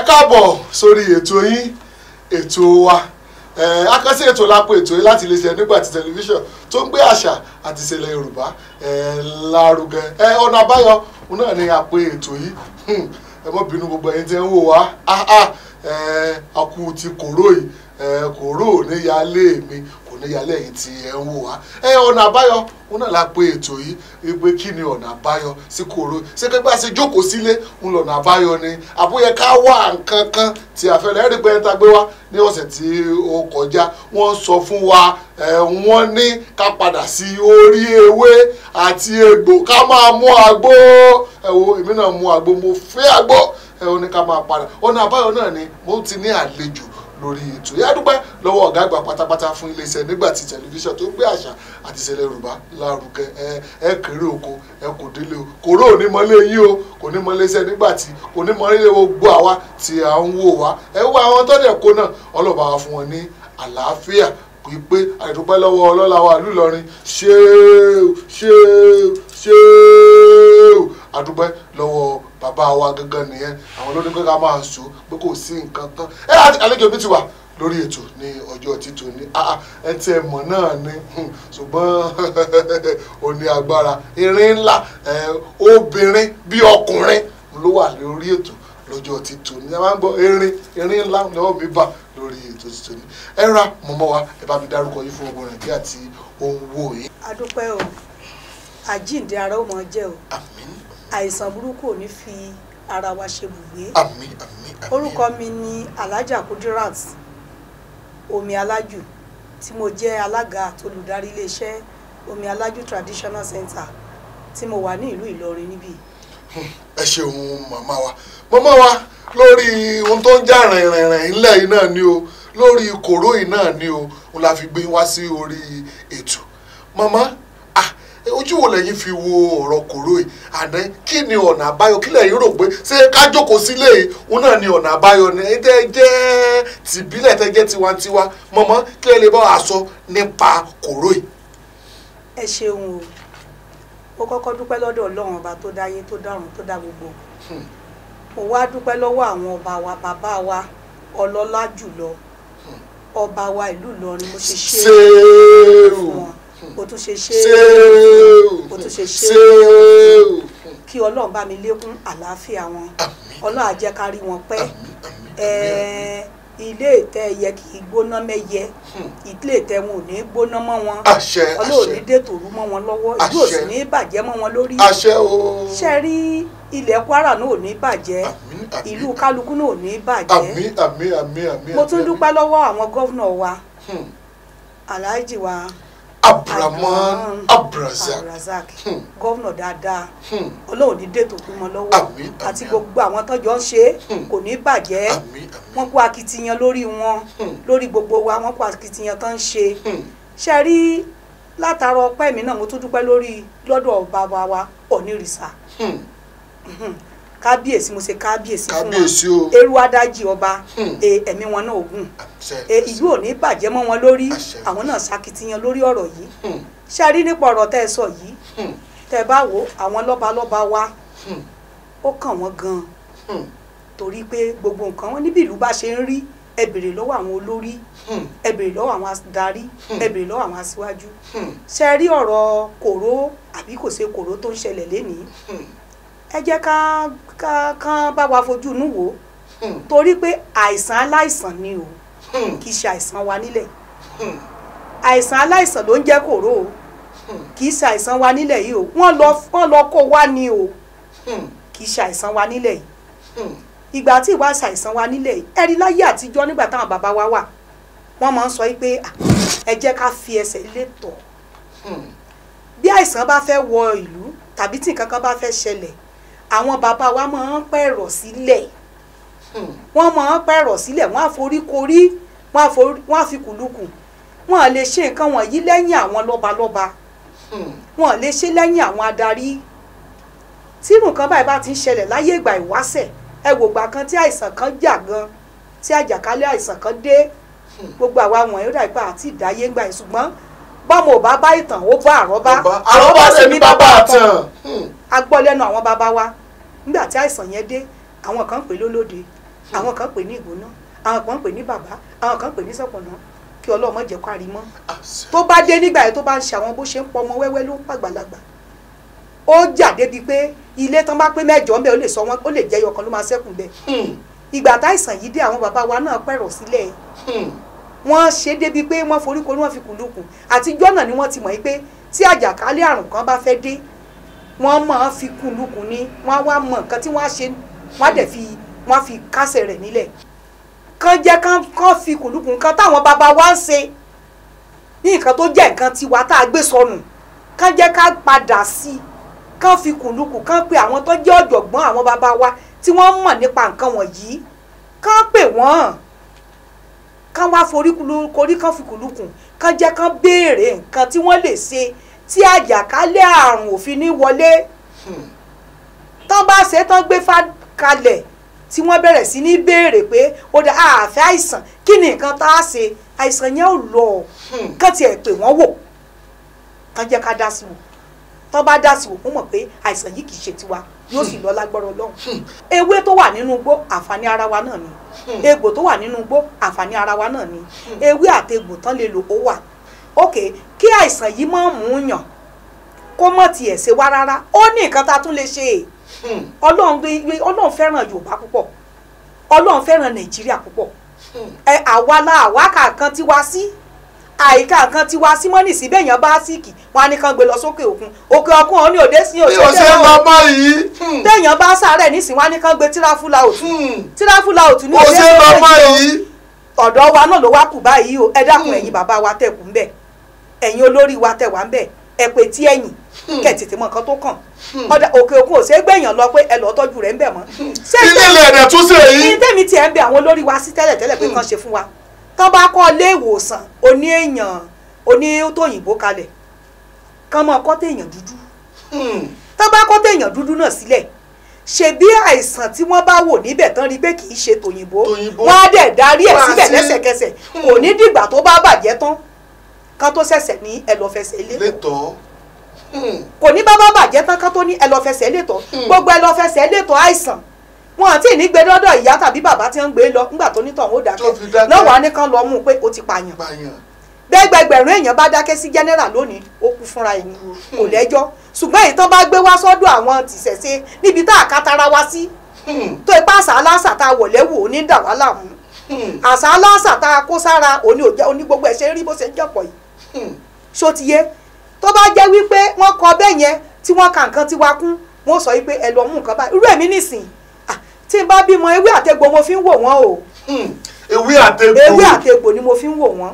káàbọ̀ sórí ètò yín ètò wa akásí ètò lápò ètò yìí láti iléeṣẹ́ Nígbàtí tẹlifíṣàn tó ń gbé àṣà àti ìṣẹ̀lẹ̀ Yorùbá lárugẹ ọ̀nà àbáyọ náà ni àpò ètò yìí ẹ má bínú gbogbo ẹ̀yin tí ń wò wá akú ti kòró yìí kòró ò ní yálé mi kò ní yálé ẹ̀yin tí ẹ ń wò wá ọ̀nà àbáyọ náà la pé ètò yìí wípé kí ni ọ̀nà àbáyọ sí kòró ṣé pé bá ṣe jókòó sílé ń lọ̀nà àbáyọ ni àbúyẹ ká wá nǹkan kan tí a fẹ́ lẹ́ rí pé ẹ̀ ń ta gbé wá ní ọ̀sẹ̀ tí ó kọjá wọ́n sọ fún wa wọ́n ní ká padà sí orí ewé àti egbò ká máa mú àgbo èmi náà mú àgbo mo fẹ́ àgbo ó ní ká máa padà ọ̀nà àbáyọ náà ni mo ti ní àlejò lórí ètò yìí adúpẹ́ lọ́wọ́ ọ̀gá àgbà pátápátá fún iléeṣẹ́ Nígbàtí tẹlifíṣàn tó gbé àṣà àti ìṣẹ̀lẹ̀ Yorùbá lárugẹ ẹ kéré oko ẹ kò délé o kòró ò ní mọ́lé yín o kò ní mọ́lé iṣẹ́ Nígbàtí kò ní mọ́lé gbogbo àwa tí à ń wò wá wo àwọn tọ́jú ẹ̀kọ́ náà ọlọ́ba wa fún wọn ní àlàáfíà pípé àìdúpẹ́ lọ́wọ́ ọlọ́lá wa ìlú Ìlọrin adúpẹ́ lọ́wọ́ bàbá wa gangan nìyẹn àwọn ló ní pé ká máa sọ pé kò sí nǹkan kan àlejò mi ti wà lórí ètò ní ọjọ́ títò ní ẹ ti ẹ mọ̀ náà ni ṣùgbọ́n ó ní agbára irin ńlá obìnrin bí ọkùnrin ló wà lórí ètò lọ́jọ́ títò ní ẹ máa ń gbọ́ irin ńlá lọ́wọ́ mi bà lórí ètò títò ní ẹ ra mọ́mọ́ wa ẹ bá mi dárúkọ yìí fún ọgbọ̀n Nàìjíríà tí ó ń wò yín. adúpẹ́ o àjíǹde ara ó mọ jẹ́ o àmín àìsàn burúkú ò ní fi ara wa ṣe bùgbé. àmín àmín àmín. orúkọ mi ni Alhaja Kudirat Omi Alájù tí mo jẹ́ alága àtolùdarí iléeṣẹ́ Omi Alájù Traditional Center tí mo wà ní ìlú Ìlọrin níbí. ẹ ṣeun màmá wa lórí ohun tó ń jà rìnrìn ńlẹ̀ yìí náà ni o lórí kòró yìí náà ni o òun la fi gbé wá sí orí ètò màmá ojú wo lẹ́yìn fi wo ọ̀rọ̀ kòró yìí àná kí ni ọ̀nà àbáyọ kí lẹ́yìn rò pé ṣé ká jókòó sílé yìí òun náà ni ọ̀nà àbáyọ ni ẹ jẹ́ tìbílẹ̀ tẹ́ jẹ́ tiwantiwa mọ̀mọ́ kí ẹ lè bá wa sọ nípa kòró yìí. ẹ ṣeun o mo kọ́kọ́ dúpẹ́ lọ́dọ̀ Ọlọ́run ọba tó dáyé tó dárun tó dá gbogbo mo wá dúpẹ́ lọ́wọ́ àwọn ọba wa bàbá wa ọlọ́lá jùlọ ọba wa ìlú Ìlọrin mo ṣe ṣe fún wọn o tún ṣe kí Ọlọ́run bá mi lékún àlàáfíà wọn Ọlọ́run á jẹ́ ká rí wọn pẹ́ ilé ìtẹ́ yẹ kì í gbóná mẹ́yẹ ilé ìtẹ́ wọn ò ní gbóná mọ́ wọn Ọlọ́run ò ní dètòrú mọ́ wọn lọ́wọ́ ìlú ò sì ní bàjẹ́ mọ́ wọn lórí ṣe rí ilẹ̀ Kwara náà ò ní bàjẹ́ ìlú kálukú náà ò ní bàjẹ́ mo tún dúpẹ́ lọ́wọ́ àwọn gọ́vnọ̀ wa Alhaji wa Abdulrahman Abdulrazak gọ́vnọ̀ dáadáa Ọlọ́run ní dètò fún wọn lọ́wọ́ àti gbogbo àwọn tọ́jọ́ ń ṣe kò ní bàjẹ́ wọ́n kó akitiyan lórí wọn lórí gbogbo wa wọ́n kó akitiyan tán ń ṣe ṣe rí látara ọpẹ́ mi náà mo tún dúpẹ́ lọ́dọ̀ bàbá wa Ọ̀nìrìsà kábíyèsí mo ṣe kábíyèsí fún wọn eru adájí ọba ẹ̀mí wọn náà ogun ìlú ò ní bàjẹ́ mọ́ wọn lórí àwọn náà ṣakitiyan lórí ọ̀rọ̀ yìí ṣe rí nípa ọ̀rọ̀ tẹ́ ẹ sọ yìí tẹ́ ẹ bá wo àwọn lọ́balọ́ba wa ó kàn wọ́n gan-an torí pé gbogbo nǹkan wọn níbi ìlú bá ṣe ń rí ẹ bèrè lọ́wọ́ àwọn olórí ẹ bèrè lọ́wọ́ àwọn adarí ẹ bèrè lọ́wọ́ àwọn aṣíwájú ṣe rí ọ̀rọ̀ kòró àbí kò ṣe kòró tó ń ṣẹlẹ̀ lénìí ẹ jẹ́ ká bá wa fojú inú wò torí pé àìsàn aláìsàn ni o kì í ṣe àìsàn wa nílẹ̀ àìsàn aláìsàn ló ń jẹ́ kòró o kì í ṣe àìsàn wa nílẹ̀ yìí o wọ́n lọ kó wá ni o kì í ṣe àìsàn wa nílẹ̀ yìí ìgbà tí ìwà ṣàìsàn wa nílẹ̀ yìí ẹ̀rí láyé àtijọ́ nígbà táwọn bàbá wa wà wọ́n máa ń sọ pé ẹ jẹ́ ká fi ẹsẹ̀ lé tọ̀ bí àìsàn bá fẹ́ wọ ìlú tàbí tí nǹkan kan bá fẹ́ ṣẹlẹ̀ àwọn bàbá wa máa ń pẹ̀rọ̀ sílẹ̀ wọ́n máa ń pẹ̀rọ̀ sílẹ̀ wọ́n á forí korí wọ́n á fi kùlùkù wọ́n á lè ṣe nǹkan wọ̀nyí lẹ́yìn àwọn lọ́balọ́ba wọ́n á lè ṣe lẹ́yìn àwọn adarí tí nǹkan báyìí bá ti ń ṣẹlẹ̀ láyé ìgbà ìwáṣẹ̀ ẹ wò gbà kan tí àìsàn kan jà gan tí àjàkálẹ̀ àìsàn kan dé gbogbo àwa wọ̀nyí ó dà pé àti ìdáyé gbà yìí ṣùgbọ́n bọ́mọ ò bá bá ìtàn ó bá àrọ́bá sì ní bàbá àtàn a gbọ́ lẹ́nu àwọn bàbá wa nígbà tí àìsàn yẹn dé àwọn kan pè lólóde àwọn kan pè ní ìgbóná àwọn kan pè ní bàbá àwọn kan pè ní sọ̀pọ̀nà kí Ọlọ́run má jẹ́ kó àrí mọ́ tó bá dé nígbà yẹn tó bá ń ṣe àwọn bó ṣe ń pọ ọmọ wẹ́wẹ́ ló ń pàgbàlagbà ó jà débi pé ilé tán bá pé mẹ́jọ ńbẹ ó lè sọ wọn ó lè jẹ́ yọkan ló máa ṣẹ́kù bẹ́ẹ̀ ìgbà táìsàn yìí dé àwọn bàbá wa náà pẹ̀rọ̀ sílẹ̀ wọ́n ṣe débi pé wọ́n foríkorí wọ́n fi kùlùkùn àtijọ́ náà ni wọ́n ti mọ̀ yìí pé tí àjàkálẹ̀ àrùn kan bá fẹ́ dé wọ́n máa fi kùlùkùn ni wọ́n wá mọ̀ nǹkan tí wọ́n á ṣe wọ́n á dẹ̀ fi kásẹ̀ rẹ̀ nílẹ̀ kán jẹ́ kán fi kùlùkùn kan táwọn bàbá wa ń ṣe ní nǹkan tó jẹ́ nǹkan tiwa tá a gbé sọnù kán jẹ́ ká padà sí i kán fi kùlùkùn kán pe àwọn tó jẹ́ ọ̀jọ̀gbọ́n àwọn bàbá wa tí wọ́n mọ̀ nípa nǹkan wọ̀nyí kán pè wọ́n kán wá foríkorí kán fi kùlùkùn kán jẹ́ kán béèrè nǹkan tí wọ́n lè ṣe tí àjàkálẹ̀ àrùn òfin ní wọlé tán bá ṣe tán gbé fá kalẹ̀ tí wọ́n bẹ̀rẹ̀ sí ní béèrè pé ó dá àfẹ́ àìsàn kí ni nǹkan tá a ṣe àìsàn yẹn ò lọ kán tiẹ̀ pè wọ́n wò kán jẹ́ ká dá sí wò tán bá dá sí wò fún mọ̀ pé àìsàn yìí kì í ṣe tiwa yóò sì lọ lágbọ́rọ̀ Ọlọ́run ewé tó wà nínú igbó àǹfààní ara wa náà ni egbò tó wà nínú igbó àǹfààní ara wa náà ni ewé àtegbò tán lè lò ó wà ókè kí àìsàn yìí má mú yàn kó mọ̀ tiẹ̀ ṣe wá rárá ó ní nǹkan tá a tún lè ṣe Ọlọ́run fẹ́ràn Yorùbá púpọ̀ Ọlọ́run fẹ́ràn Nàìjíríà púpọ̀ àwa kàkan tí wá sí àyíká kan tí wá sí mọ́nì sí bẹ́ẹ̀ yẹn bá síkì wọn á ní kán gbé lọ sókè òkun òkè òkun ọ̀ ní òde sí òṣèlú ọmọ yìí téèyàn bá sàárẹ̀ nísìnyí wọn á ní kán gbé tíráfúlà òtún ní òṣèlú ọmọ yìí ọ̀dọ̀ wa náà ló wá kù báyìí o ẹ dákun ẹ̀yin bàbá wa tẹ̀kù ń bẹ̀ ẹ̀yin olórí wa tẹ̀ wá ń bẹ̀ ẹ pé tí ẹ̀yìn kẹ̀ tètè mọ nǹkan tó kàn ọ̀dà òkè òkun ò ṣeé gbẹ̀yàn lọ pé ẹ lọ́ọ́ tọ́jú rẹ̀ ń bẹ̀ mọ́. ilé ẹ̀dẹ̀ tún ṣe yìí. ní tèmi tiẹ̀ ń bẹ àwọn olórí wa sí tẹ́lẹ̀ pé kán ṣe fún wa tán bá kọ́ ilé ìwòsàn oní èèyàn oní tóyìnbó kalẹ̀ kán mọ́ kọ́ téèyàn dúdú tán bá kọ́ téèyàn dúdú náà sílẹ̀ ṣebí àìsàn tí wọ́n bá wò níbẹ̀ tán rí pé kì í ṣe tòyìnbó wọ́n á dẹ̀ darí ẹ̀ síbẹ̀ lẹ́sẹ̀kẹsẹ̀ kò ní dìgbà tó bá bàjẹ́ tán kán tó ṣẹ̀ṣẹ̀ ní ẹ lọ fẹsẹ̀ létọ̀ kò ní bá bàjẹ́ tán kán tó ní ẹ lọ fẹsẹ̀ létọ̀ gbogbo ẹ lọ fẹsẹ̀ létọ̀ àìsàn wọn àti ìnígbẹ dọdọ ìyá tàbí bàbá tí wọn ń gbé lọ nígbà tó nítàn ó dákẹ́ lọ́wọ́ á ní kán lọ mú un pé ó ti pààyàn gbẹgbẹgbẹ̀rún èèyàn bá dákẹ́ sí general lónìí ó kú fúnra ẹni kò lẹ́jọ́ ṣùgbọ́n èyí tán bá gbé wá sọ́dọ̀ àwọn tìṣẹ̀ṣe níbi tá a ká tara wá sí tó ipá àṣà aláṣà tá a wọ̀ lẹ́wù ó ní dà wá láàmú àṣà aláṣà tá a kó sára òní òjẹ́ oní gbogbo ẹ̀ ṣe rí bó ṣe jọ̀pọ̀ yìí ṣó ti yé tó bá jẹ́ wípé wọ́n kọ bẹ́ẹ̀ yẹn tí wọ́n ka nǹkan tí wá kún wọ́n sọ wípé ẹ lọ mú nǹkan báyìí irú èmi nìsín tí n bá bímọ ewé àtegbò mo fi ń wò wọ́n o ewé àtegbò ni mo fi ń wò wọ́n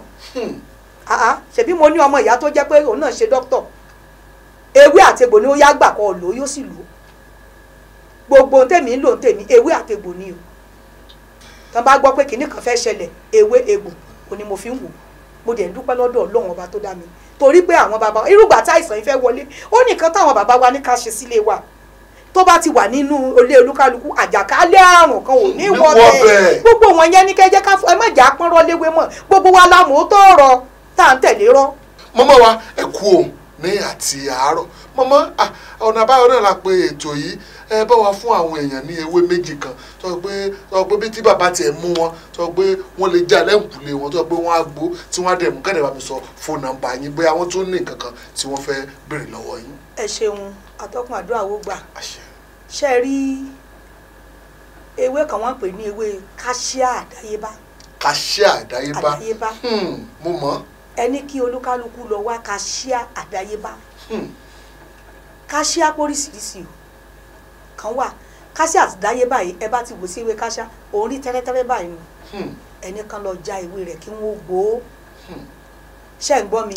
ṣebí mo ní ọmọ ìyá tó jẹ́ pé òun náà ṣe dókítọ̀ ewé àtegbò ni ó yá gbà kọ́ lò yóò sì lò gbogbo tèmi ń lò tèmi ewé àtegbò ni o tán bá gbọ́ pé kinní kan fẹ́ ṣẹlẹ̀ ewé egbò kò ní mo fi ń wò mo dẹ̀ ń dúpẹ́ lọ́dọ̀ Ọlọ́run ọba tó dá mi torí pé àwọn bàbá irúgbà tí àìsàn yìí fẹ́ wọlé ó nìkan táwọn bàbá wa ní ká ṣe sílé wa tó bá ti wà nínú ilé olúkálukú àjàkálẹ̀ àrùn kan ò ní wọ bẹ́ẹ̀ gbogbo wọn yẹn ní kẹjẹ ká ẹ má jà pọ́nrọ́ léwé mọ́ gbogbo wa la mọ̀ ó tó rọ tá à ń tẹ̀lé rọ́. mọ́mọ́ wa ẹ kú o ní àti àárọ̀ mọ́mọ́ ọ̀nà àbáyọ náà la pé ètò yìí ẹ bá wa fún àwọn èèyàn ní ewé méjì kan sọ pé bí tí bàbá tiẹ̀ mú wọn sọ pé wọ́n lè já lẹ́ǹkùlé wọn sọ pé wọ́n á gbó tí wọ́n á dẹ̀ mú kẹ́dẹ̀ bá mi sọ fóònù nàmbà yín bóyá wọ́n tún ní nǹkan kan tí wọ́n fẹ́ béèrè lọ́wọ́ yín. ẹ ṣeun atọ́kùn àdúrà wo gbà ṣe rí ewé kan wọ́n pè ní ewé káṣíà àdáyébá. káṣíà àdáyébá mo mọ̀. ẹni kí olúkálukú lọ wá káṣíà àdáyébá káṣíà póríṣiríṣi o kan wà káṣíà àdáyébá yìí ẹ bá ti wò sí ewé káṣíà òun rí tẹ́rẹ́tẹ́rẹ́ báyìí nù ẹni kan lọ já ewé rẹ̀ kí wọ́n gbó ṣe ń gbọ́ mi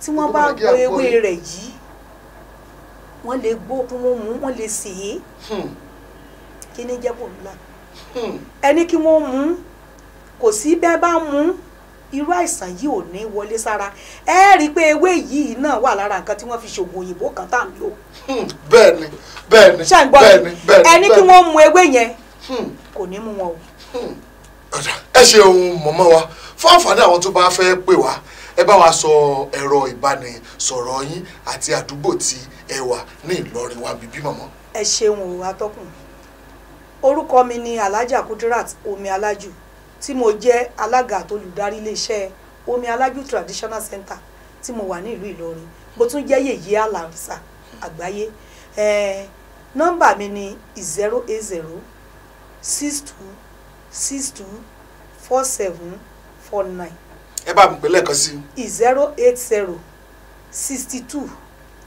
tí wọ́n bá gbó ewé rẹ̀ yìí wọ́n lè gbó kí wọ́n mú wọ́n lè sè é kí ni jẹ́ bòlúlà ẹni kí wọ́n mú kò sí bẹ́ẹ̀ bá mú irú àìsàn yìí ò ní wọlé sára ẹ rí i pé ewé yìí náà wà lára nǹkan tí wọ́n fi ṣògùn òyìnbó kan tá à ń lò. bẹ́ẹ̀ni bẹ́ẹ̀ni bẹ́ẹ̀ni ẹni kí wọ́n mú ewé yẹn kò ní mú wọn o. ẹ ṣeun mọ̀mọ́ wa fún àǹfààní àwọn tó bá fẹ́ pè wá ẹ bá wa sọ ẹ̀rọ ìbánisọ̀rọ̀ yín àti àdúgbò tí ẹ wà ní Ìlọrin wa bíbí mọ̀mọ́. ẹ ṣeun o atọ́kùn orúkọ mi ni Alhaja Kudirat Omi Alájù tí mo jẹ́ alága àtolùdarí iléeṣẹ́ Omi Alájù Traditional Center tí mo wà ní ìlú Ìlọrin. Mo tún jẹ́ yèyé àlàrìsà àgbáyé. Nọ́mbà mi ni 080 62 62 4749. ẹ bá mi pè lẹ́ẹ̀kan sí. 080 62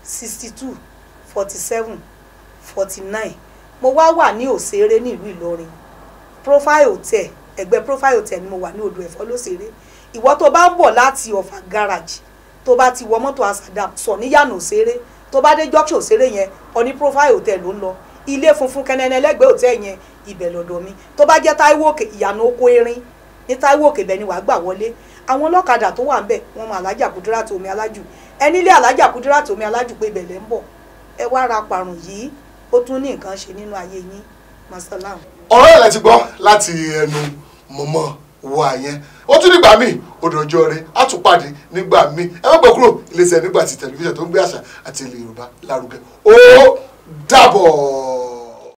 62 47 49. Mo wà ní Òṣèré ní ìlú Ìlọrin. Profile Hotel, ẹgbẹ́ Profile Hotel ni mo wà ní Odò Ẹ̀fọ́ lóṣèré. Ìwọ tó bá ń bọ̀ láti Ọ̀fà garage, tó bá ti wọ mọ́tò Asadam sọ ní yànà Òṣèré, tó bá dé junction Òṣèré yẹn ọ ní Profile Hotel ló ń lọ. Ilé funfun kẹ́nẹ́nẹ́ lẹ́gbẹ̀ẹ́ hotel yẹn ibẹ̀ lọ́dọ̀ mi. Tó bá jẹ́ Táíwò Òkè ìyànà oko erin ní Táíwò Òkè bẹ́ẹ̀ ni wàá gbà wọlé. Àwọn ọlọ́kadà tó wà ń bẹ̀ wọ́n mọ Alhaja Kudirat Omi Alájù. Ẹni ilé Alhaja Kudirat Omi Alájù pé ibẹ̀ lẹ́ ń bọ̀. Ẹ wá ra parun yìí, ó tún ní nǹkan ṣe nínú ayé yín. Masalam. ọ̀rọ̀ ẹ̀ lẹ ti gbọ́ láti ẹnu mọ̀mọ́ wa yẹn. Ó tún nígbà míì òdòjọ́ rẹ̀ á tún pàdé nígbà míì. Ẹ má gbọ́ kúrò iléeṣẹ́ Nígbàtí tẹlifíṣàn tó ń gbé àṣà àti ilẹ̀ Yorùbá lárugẹ. Ó dàbọ̀.